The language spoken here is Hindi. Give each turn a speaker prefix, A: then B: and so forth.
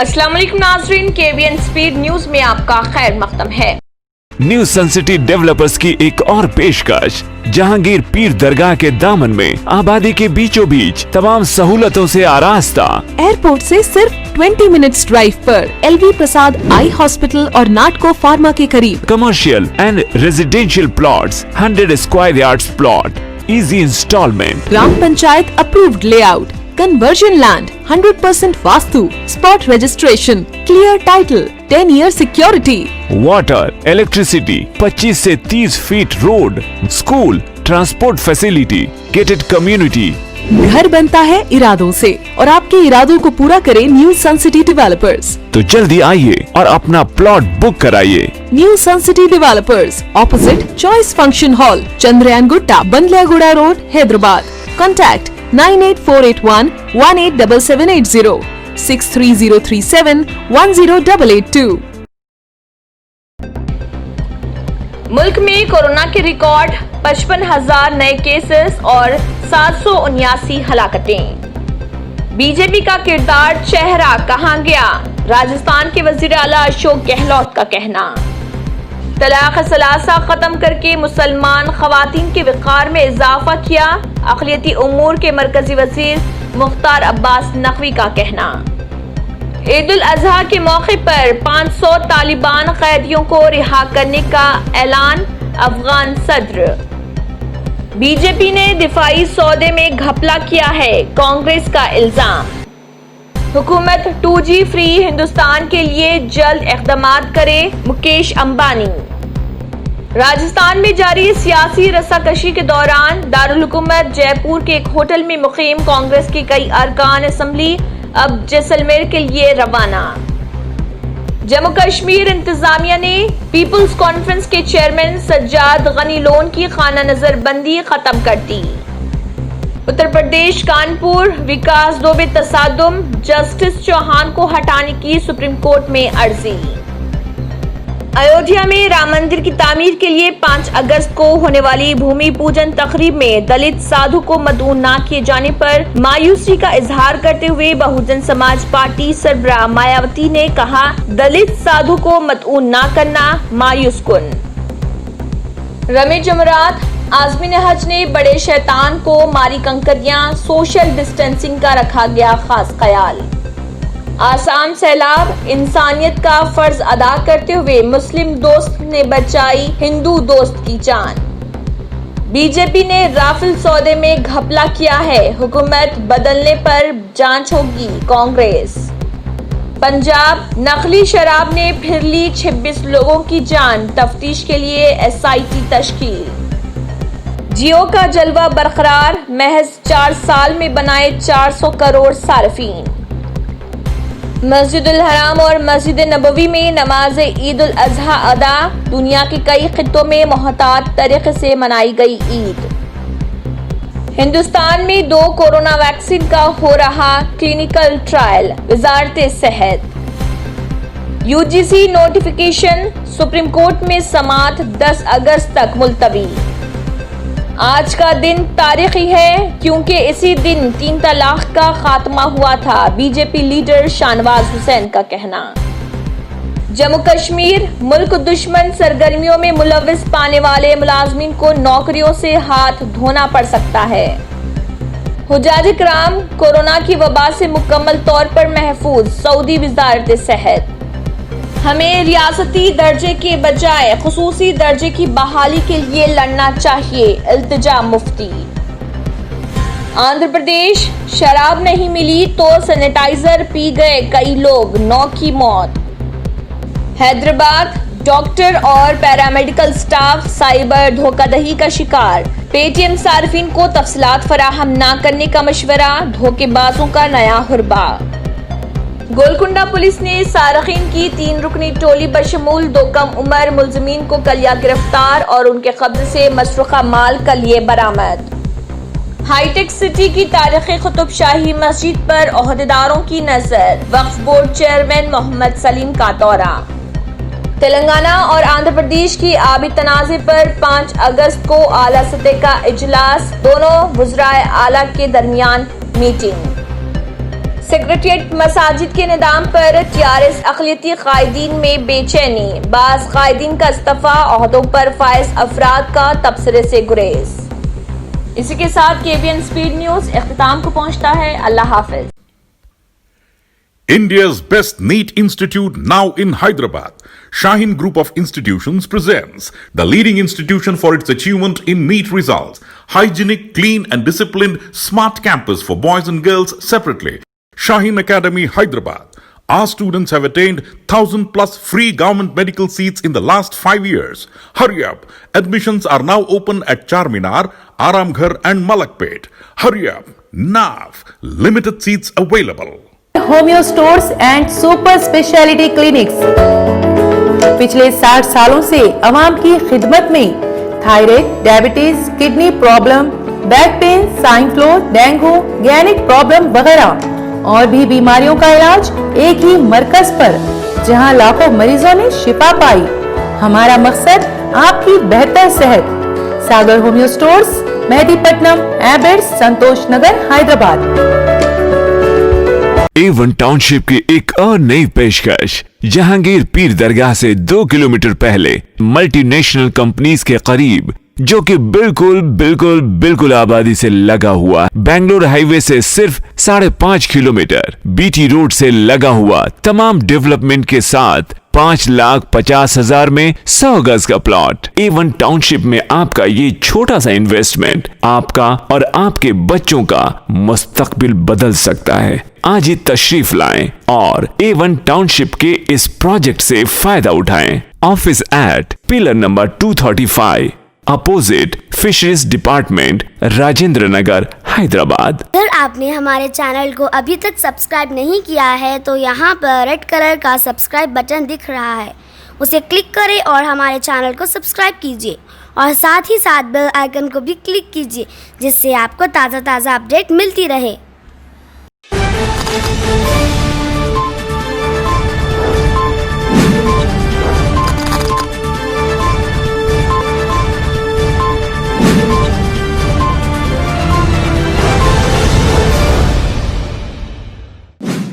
A: अस्सलाम वालेकुम नाज़रीन, KBN स्पीड न्यूज में आपका खैर मकदम है।
B: न्यू सन सिटी डेवलपर्स की एक और पेशकश, जहांगीर पीर दरगाह के दामन में आबादी के बीचों बीच तमाम सहूलतों से आरास्ता।
C: एयरपोर्ट से सिर्फ 20 मिनट्स ड्राइव पर LV प्रसाद आई हॉस्पिटल और नाटको फार्मा के करीब।
B: Commercial and residential plots, 100 square yards plot, easy installment,
C: ग्राम panchayat approved layout, conversion land, 100% vastu, spot registration, clear title, 10 year security,
B: water, electricity, 25 से 30 feet road, school, transport facility, gated community.
C: घर बनता है इरादों से और आपके इरादों को पूरा करे न्यू सन सिटी डेवलपर्स।
B: तो जल्दी आइए और अपना प्लॉट बुक कराइए।
C: New sun city developers, opposite choice function hall, Chandrayan Gutta, Bandlaguda road, Hyderabad. Contact 98481 187780, 63037 10882।
A: मुल्क में कोरोना के रिकॉर्ड 55,000 नए केसेस और 779 हलाकतें। बीजेपी का किरदार चेहरा कहां गया, राजस्थान के वजीर आला अशोक गहलोत का कहना। तलाक सलासा खत्म करके मुसलमान खवातीन के वक़ार में इजाफा किया, अक़लियती उमूर के मरकजी वज़ीर मुख्तार अब्बास नकवी का कहना। ईद उल अज़हा के मौके पर 500 तालिबान कैदियों को रिहा करने का ऐलान, अफगान सदर। बीजेपी ने दिफाई सौदे में घपला किया है, कांग्रेस का इल्जाम। हुकूमत 2G फ्री हिंदुस्तान के लिए जल्द इक़दामात करे, मुकेश अंबानी। राजस्थान में जारी सियासी रस्साकशी के दौरान दारुल हुकूमत जयपुर के एक होटल में मुकीम कांग्रेस के कई अरकान असम्बली अब जैसलमेर के लिए रवाना। जम्मू कश्मीर इंतजामिया ने पीपुल्स कॉन्फ्रेंस के चेयरमैन सज्जाद गनी लोन की खाना नजरबंदी खत्म कर दी। उत्तर प्रदेश कानपुर विकास दुबे तसादुम, जस्टिस चौहान को हटाने की सुप्रीम कोर्ट में अर्जी। अयोध्या में राम मंदिर की तामीर के लिए 5 अगस्त को होने वाली भूमि पूजन तकरीब में दलित साधु को मदऊ न किए जाने पर मायूसी का इजहार करते हुए बहुजन समाज पार्टी सरबराह मायावती ने कहा, दलित साधु को मदऊ न करना मायूस कुन। रमे जमरात, आज़मीन हज ने बड़े शैतान को मारी कंकरियां, सोशल डिस्टेंसिंग का रखा गया खास ख्याल। आसाम सैलाब, इंसानियत का फर्ज अदा करते हुए मुस्लिम दोस्त ने बचाई हिंदू दोस्त की जान। बीजेपी ने राफेल सौदे में घपला किया है, हुकूमत बदलने पर जांच होगी, कांग्रेस। पंजाब, नकली शराब ने फिर ली 26 लोगों की जान, तफ्तीश के लिए SIT तश्कील। जियो का जलवा बरकरार, महज 4 साल में बनाए 400 करोड़ सार्फिन। मस्जिदुल हराम और मस्जिद नबवी में नमाज ईद उल अज़हा अदा, दुनिया के कई खित्तों में मुहतात तरीके से मनाई गई ईद। हिंदुस्तान में 2 कोरोना वैक्सीन का हो रहा क्लिनिकल ट्रायल, वजारत सेहत। UGC नोटिफिकेशन, सुप्रीम कोर्ट में समाअत 10 अगस्त तक मुलतवी। आज का दिन तारीखी है क्योंकि इसी दिन 3 तलाक का खात्मा हुआ था, बीजेपी लीडर शाहनवाज हुसैन का कहना। जम्मू कश्मीर, मुल्क दुश्मन सरगर्मियों में मुलव्विस पाने वाले मुलाजमीन को नौकरियों से हाथ धोना पड़ सकता है। हुजाज इकराम कोरोना की वबा से मुकम्मल तौर पर महफूज, सऊदी वजारत सेहत। हमें रियासती दर्जे के बजाय खुसूसी दर्जे की बहाली के लिए लड़ना चाहिए, इल्तिजा मुफ्ती। आंध्र प्रदेश, शराब नहीं मिली तो सैनिटाइजर पी गए कई लोग, 9 की मौत। हैदराबाद, डॉक्टर और पैरामेडिकल स्टाफ साइबर धोखाधड़ी का शिकार, पेटीएम सार्फिन को तफसीलात फराहम न करने का मशवरा, धोखेबाजों का नया हुरबा। गोलकुंडा पुलिस ने सारखीन की 3 रुकनी टोली बशमूल 2 कम उम्र मुलजमीन को कल किया गिरफ्तार और उनके कब्जे से मसरूखा माल कल किए बरामद। हाईटेक सिटी की तारीखी कुतुब शाही मस्जिद पर ओहदेदारों की नजर, वक्फ बोर्ड चेयरमैन मोहम्मद सलीम का दौरा। तेलंगाना और आंध्र प्रदेश की आबी तनाज़े पर 5 अगस्त को आला सतह का इजलास, दोनों वज़राए आला के दरमियान मीटिंग। सेक्रेटरिएट मसाजिद के निदाम पर टीआरएस अक़लियती कायदीन में बेचैनी, बाज़ कायदीन का इस्तीफा, ओहदों पर फाइज अफराद का तबसरे से गुरेज। इसी के साथ केबीएन स्पीड न्यूज इख्तिताम को पहुंचता है। अल्लाह हाफिज।
D: India's best NEET institute now in Hyderabad. Shaheen Group of Institutions presents the leading institution for its achievement in NEET results. Hygienic, clean and disciplined smart campus for boys and girls separately. Shaheen Academy, Hyderabad. Our students have attained 1,000 plus free government medical seats in the last 5 years. Hurry up. Admissions are now open at Charminar, Aramghar and Malakpet. Hurry up. Now. Limited seats available.
E: Homeo stores and super speciality clinics पिछले 60 सालों से आवाम की खिदमत में thyroid, diabetes, kidney problem, back pain, swine flu, dengue, गैनिक प्रॉब्लम वगैरह और भी बीमारियों का इलाज एक ही मरकज पर, जहां लाखों मरीजों ने शिफा पाई। हमारा मकसद आपकी बेहतर सेहत। सागर होम्यो स्टोर्स, मेहदीपट्टनम, एबेट्स, संतोष नगर, हैदराबाद।
B: A1 टाउनशिप की एक और नई पेशकश। जहांगीर पीर दरगाह से 2 किलोमीटर पहले मल्टीनेशनल कंपनीज के करीब, जो कि बिल्कुल आबादी से लगा हुआ, बेंगलोर हाईवे से सिर्फ 5.5 किलोमीटर, बीटी रोड से लगा हुआ, तमाम डेवलपमेंट के साथ 5,50,000 में 100 गज का प्लॉट। A1 टाउनशिप में आपका ये छोटा सा इन्वेस्टमेंट आपका और आपके बच्चों का मुस्तकबिल बदल सकता है। आज ही तशरीफ लाएं और A1 टाउनशिप के इस प्रोजेक्ट से फायदा उठाएं। Office at pillar number 235 opposite fisheries department, Rajendra Nagar, Hyderabad.
F: अगर आपने हमारे चैनल को अभी तक सब्सक्राइब नहीं किया है तो यहाँ पर रेड कलर का सब्सक्राइब बटन दिख रहा है, उसे क्लिक करें और हमारे चैनल को सब्सक्राइब कीजिए और साथ ही साथ बेल आइकन को भी क्लिक कीजिए, जिससे आपको ताज़ा अपडेट मिलती रहे।